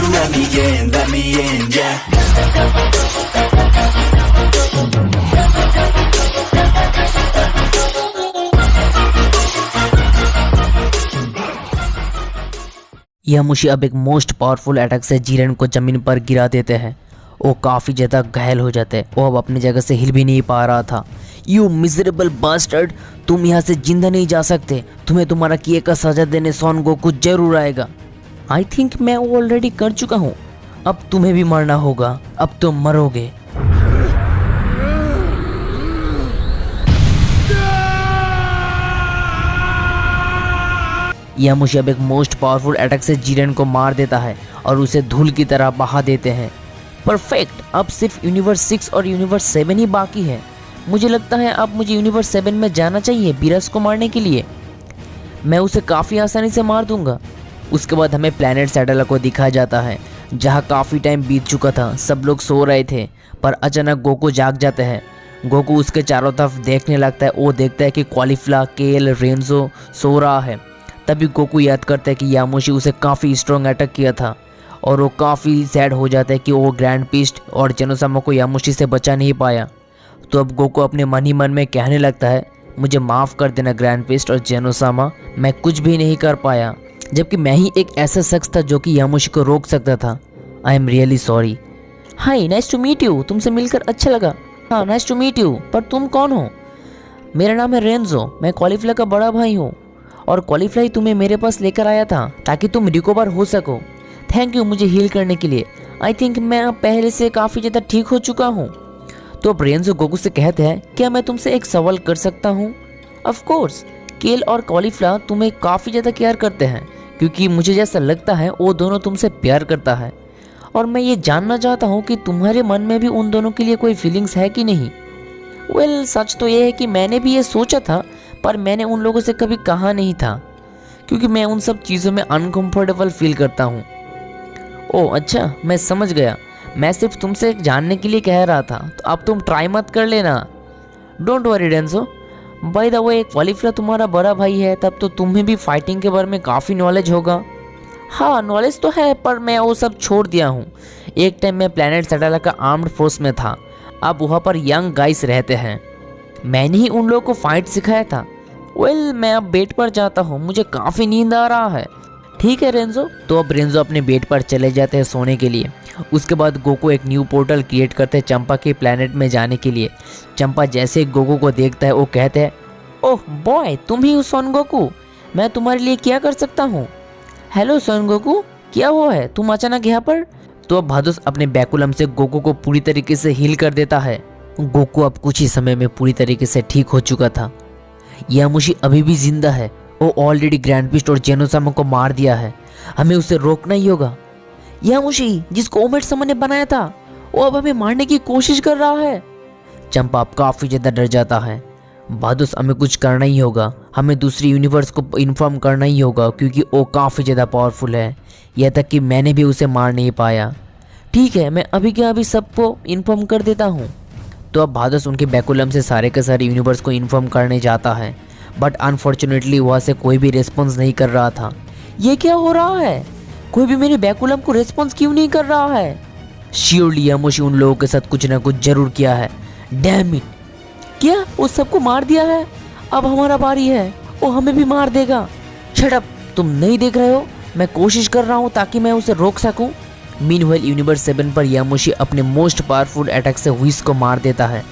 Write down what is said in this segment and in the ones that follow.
you let me in, yeah. यामुशी अब एक most powerful attack से जीरेन को जमीन पर गिरा देते हैं। वो काफ़ी ज़्यादा घायल हो जाते हैं। वो अब अपनी जगह से हिल भी नहीं पा रहा था। यू मिजरेबल बास्टर्ड, तुम यहाँ से जिंदा नहीं जा सकते। तुम्हें तुम्हारा किए का सजा देने सन गोकू जरूर आएगा। आई थिंक मैं वो ऑलरेडी कर चुका हूँ। अब तुम्हें भी मरना होगा। अब तुम मरोगे। यामुशी अब एक मोस्ट पावरफुल अटैक से जीरेन को मार देता है और उसे धूल की तरह बहा देते हैं। परफेक्ट। अब सिर्फ यूनिवर्स 6 और यूनिवर्स 7 ही बाकी है। मुझे लगता है अब मुझे यूनिवर्स 7 में जाना चाहिए बीरस को मारने के लिए। मैं उसे काफ़ी आसानी से मार दूंगा। उसके बाद हमें प्लैनेट सैडला को दिखाया जाता है, जहाँ काफ़ी टाइम बीत चुका था। सब लोग सो रहे थे, पर अचानक गोकू जाग जाते हैं। गोकू उसके चारों तरफ देखने लगता है। वो देखता है कि कॉलीफ्ला, केल, रेंजो सो रहा है। तभी गोकू याद करता है कि यामुशी उसे काफ़ी स्ट्रॉन्ग अटैक किया था, और वो काफ़ी सैड हो जाता है कि वो ग्रैंड पीस्ट और जेनोसामा को यामुशी से बचा नहीं पाया। तो अब गोकू अपने मन ही मन में कहने लगता है, मुझे माफ़ कर देना ग्रैंड पीस्ट और जेनोसामा, मैं कुछ भी नहीं कर पाया, जबकि मैं ही एक ऐसा शख्स था जो कि यामुशी को रोक सकता था। I am really sorry. Hi, nice to meet you. तुमसे मिलकर अच्छा लगा। हाँ, नाइस टू मीट यू। पर तुम कौन हो? मेरा नाम है रेंजो। मैं कॉलीफ्ला का बड़ा भाई हूँ, और कॉलीफ्लाई तुम्हें मेरे पास लेकर आया था ताकि तुम रिकवर हो सको। थैंक यू मुझे हील करने के लिए। आई थिंक मैं अब पहले से काफ़ी ज़्यादा ठीक हो चुका हूँ। तो अब रेंजो गोकू से कहते हैं, क्या मैं तुमसे एक सवाल कर सकता हूँ? Of course. केल और कॉलीफ्ला तुम्हें काफ़ी ज़्यादा केयर करते हैं, क्योंकि मुझे जैसा लगता है वो दोनों तुमसे प्यार करता है, और मैं ये जानना चाहता हूँ कि तुम्हारे मन में भी उन दोनों के लिए कोई फीलिंग्स है कि नहीं। वेल, सच तो ये है कि मैंने भी ये सोचा था, पर मैंने उन लोगों से कभी कहा नहीं था, क्योंकि मैं उन सब चीज़ों में अनकंफर्टेबल फील करता हूँ। ओह अच्छा, मैं समझ गया। मैं सिर्फ तुमसे जानने के लिए कह रहा था, तो अब तुम ट्राई मत कर लेना। डोंट वरी डेंसो। बाय द वे, कॉलीफ्ला तुम्हारा बड़ा भाई है, तब तो तुम्हें भी फाइटिंग के बारे में काफ़ी नॉलेज होगा। हाँ, नॉलेज तो है, पर मैं वो सब छोड़ दिया हूँ। एक टाइम मैं प्लैनेट सैडला का आर्म्ड फोर्स में था। अब वहाँ पर यंग गाइस रहते हैं। मैंने ही उन लोगों को फाइट सिखाया था। वेल, मैं अब बेड पर जाता हूँ, मुझे काफ़ी नींद आ रहा है। ठीक है रेंजो। तो अब रेंजो अपने बेड पर चले जाते हैं सोने के लिए। उसके बाद गोकू एक न्यू पोर्टल क्रिएट करते हैं चंपा के प्लैनेट में जाने के लिए। चंपा जैसे ही गोकू को देखता है, वो कहते हैं, ओह बॉय, तुम ही हो सन गोकू। मैं तुम्हारे लिए क्या कर सकता हूँ? हेलो सन गोकू, क्या हुआ है? तुम अचानक यहाँ पर? तो अब भादुस अपने बैकुलम से गोकू को पूरी तरीके से हील कर देता है। गोकू अब कुछ ही समय में पूरी तरीके से ठीक हो चुका था। यामुशी अभी भी जिंदा है। वो ऑलरेडी ग्रैंड पीस्ट और जेनोसामा को मार दिया है। हमें उसे रोकना ही होगा। यामुशी, जिसको ओमेट समन ने बनाया था, वो अब हमें मारने की कोशिश कर रहा है। चंपा अब काफ़ी ज़्यादा डर जाता है। भादुस, हमें कुछ करना ही होगा। हमें दूसरी यूनिवर्स को इन्फॉर्म करना ही होगा, क्योंकि वो काफ़ी ज़्यादा पावरफुल है। यह तक कि मैंने भी उसे मार नहीं पाया। ठीक है, मैं अभी के अभी सबको इन्फॉर्म कर देता हूँ। तो अब भादुस उनके बैकुलम से सारे के सारे यूनिवर्स को इन्फॉर्म करने जाता है, बट अनफॉर्चुनेटली वहाँ से कोई भी रिस्पॉन्स नहीं कर रहा था। ये क्या हो रहा है? कोई भी मेरे बैकुलम को रिस्पॉन्स क्यों नहीं कर रहा है? श्योरली यामुशी उन लोगों के साथ कुछ ना कुछ जरूर किया है। Damn it! क्या उस सबको मार दिया है? अब हमारा बारी है। वो हमें भी मार देगा। Shut up! तुम नहीं देख रहे हो? मैं कोशिश कर रहा हूँ ताकि मैं उसे रोक सकूँ। मीनवाइल यूनिवर्स 7 पर यामुशी अपने मोस्ट पावरफुल अटैक से हुइस को मार देता है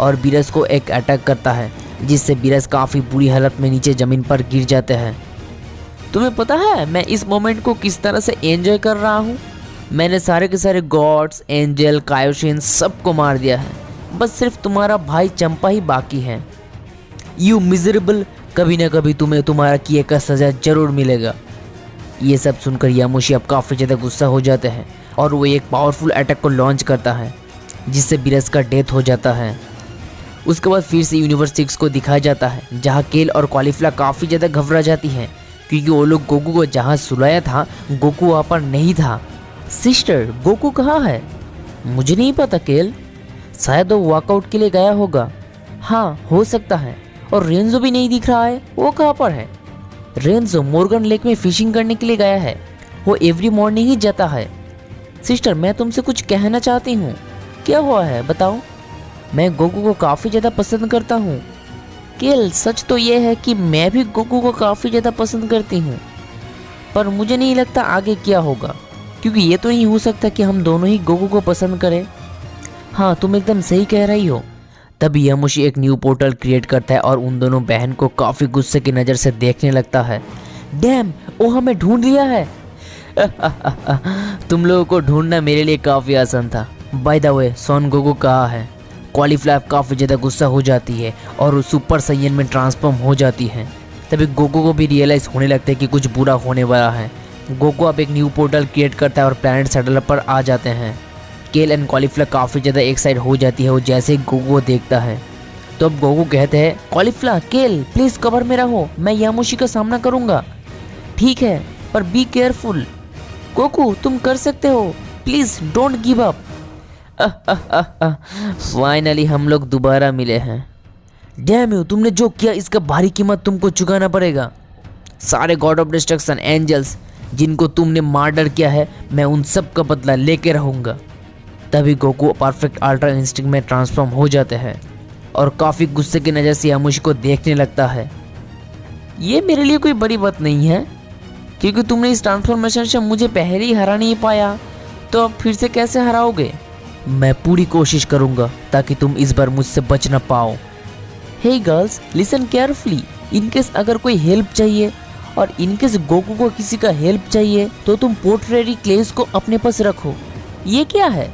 और बीरस को एक अटैक करता है, जिससे बीरस काफ़ी बुरी हालत में नीचे ज़मीन पर गिर जाते हैं। तुम्हें पता है मैं इस मोमेंट को किस तरह से एंजॉय कर रहा हूँ? मैंने सारे के सारे गॉड्स, एंजल, कायोशिन सबको मार दिया है। बस सिर्फ तुम्हारा भाई चंपा ही बाकी है। यू मिजरेबल, कभी ना कभी तुम्हें तुम्हारा किए का सज़ा जरूर मिलेगा। ये सब सुनकर यामुशी अब काफ़ी ज़्यादा गुस्सा हो जाते हैं और वो एक पावरफुल अटैक को लॉन्च करता है, जिससे बीरस का डेथ हो जाता है। उसके बाद फिर से यूनिवर्स 6 को दिखाया जाता है, जहाँ केल और कॉलीफ्ला काफ़ी ज़्यादा घबरा जाती हैं, क्योंकि वो लोग गोकू को जहाँ सुलाया था, गोकू वहाँ पर नहीं था। सिस्टर, गोकू कहाँ है? मुझे नहीं पता केल, शायद वो वर्कआउट के लिए गया होगा। हाँ, हो सकता है। और रेंजो भी नहीं दिख रहा है, वो कहाँ पर है? रेंजो मोर्गन लेक में फिशिंग करने के लिए गया है। वो एवरी मॉर्निंग ही जाता है। सिस्टर, मैं तुमसे कुछ कहना चाहती हूँ। क्या हुआ है, बताओ। मैं गोकू को काफ़ी ज़्यादा पसंद करता हूँ। केल, सच तो ये है कि मैं भी गोकू को काफ़ी ज़्यादा पसंद करती हूँ, पर मुझे नहीं लगता आगे क्या होगा, क्योंकि ये तो नहीं हो सकता कि हम दोनों ही गोकू को पसंद करें। हाँ, तुम एकदम सही कह रही हो। तभी यामुशी एक न्यू पोर्टल क्रिएट करता है और उन दोनों बहन को काफ़ी गुस्से की नज़र से देखने लगता है। डैम, वो हमें ढूंढ लिया है। तुम लोगों को ढूंढना मेरे लिए काफ़ी आसान था। By the way, Son Goku कहाँ है? कॉलीफ्लावर काफ़ी ज़्यादा गुस्सा हो जाती है और वो सुपर साइयन में ट्रांसफॉर्म हो जाती है। तभी गोकू को भी रियलाइज़ होने लगता है कि कुछ बुरा होने वाला है। गोकू अब एक न्यू पोर्टल क्रिएट करता है और प्लैनेट सेटल पर आ जाते हैं। केल एंड कॉलीफ्लावर काफ़ी ज़्यादा एक साइड हो जाती है वो जैसे ही गोकू को देखता है। तो अब गोकू कहते हैं, कॉलीफ्लावर, केल, प्लीज़ कवर में रहो, मैं यामुशी का सामना करूँगा। ठीक है, पर बी केयरफुल। गोकू, तुम कर सकते हो, please don't give up. Finally हम लोग दोबारा मिले हैं। डैम यू, तुमने जो किया इसका भारी कीमत तुमको चुकाना पड़ेगा। सारे गॉड ऑफ डिस्ट्रक्शन एंजल्स जिनको तुमने मर्डर किया है, मैं उन सब का बदला लेके रहूँगा। तभी गोकू परफेक्ट अल्ट्रा इंस्टिंक्ट में ट्रांसफॉर्म हो जाते हैं और काफ़ी गुस्से की नज़र से यामुशी को देखने लगता है। ये मेरे लिए कोई बड़ी बात नहीं है, क्योंकि तुमने इस ट्रांसफॉर्मेशन से मुझे पहले ही हरा नहीं पाया, तो अब फिर से कैसे हराओगे? मैं पूरी कोशिश करूँगा ताकि तुम इस बार मुझसे बच ना पाओ। हे गर्ल्स, लिसन केयरफुली। इनकेस अगर कोई हेल्प चाहिए और इनकेस गोकू को किसी का हेल्प चाहिए तो तुम पोर्ट्रेरी क्लेस को अपने पास रखो। ये क्या है?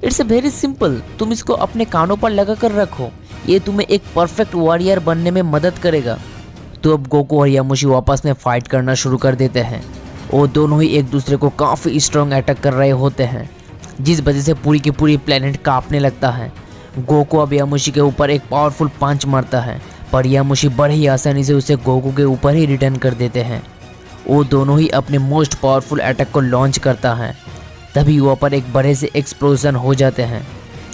It's very simple. तुम इसको अपने कानों पर लगा कर रखो, ये तुम्हें एक परफेक्ट वॉरियर बनने में मदद करेगा। तो अब गोकू और यामुशी वापस में फाइट करना शुरू कर देते हैं। वो दोनों ही एक दूसरे को काफ़ी स्ट्रॉन्ग अटैक कर रहे होते हैं, जिस वजह से पूरी की पूरी प्लेनेट कांपने लगता है। गोकू अब यामुशी के ऊपर एक पावरफुल पंच मारता है, पर यामुशी बड़े ही आसानी से उसे गोकू के ऊपर ही रिटर्न कर देते हैं। वो दोनों ही अपने मोस्ट पावरफुल अटैक को लॉन्च करता है। तभी वहाँ पर एक बड़े से एक्सप्लोजन हो जाते हैं।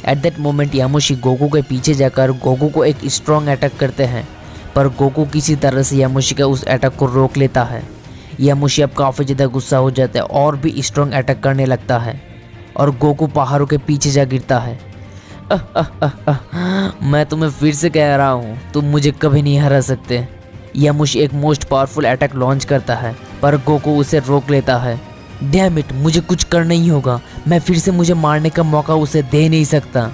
एट दैट मोमेंट यामुशी गोकू के पीछे जाकर गोकू को एक स्ट्रॉन्ग अटैक करते हैं, पर गोकू किसी तरह से यामुशी का उस अटैक को रोक लेता है। यामुशी अब काफ़ी ज़्यादा गुस्सा हो जाता है और भी स्ट्रॉन्ग अटैक करने लगता है और गोकू पहाड़ों के पीछे जा गिरता है। मैं तुम्हें फिर से कह रहा हूँ, तुम मुझे कभी नहीं हरा सकते। यामुशी एक मोस्ट पावरफुल अटैक लॉन्च करता है, पर गोकू उसे रोक लेता है। डैम इट, मुझे कुछ करना ही होगा, मैं फिर से मुझे मारने का मौका उसे दे नहीं सकता।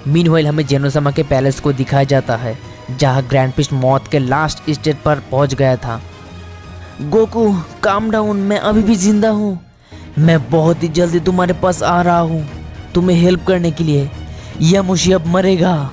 मीनवाइल हमें जेनोसामा के पैलेस को दिखाया जाता है, जहाँ ग्रैंड पिस्ट मौत के लास्ट स्टेज पर पहुँच गया था। गोकू, काम डाउन, मैं अभी भी जिंदा हूँ। मैं बहुत ही जल्दी तुम्हारे पास आ रहा हूँ तुम्हें हेल्प करने के लिए। यामुशी अब मरेगा।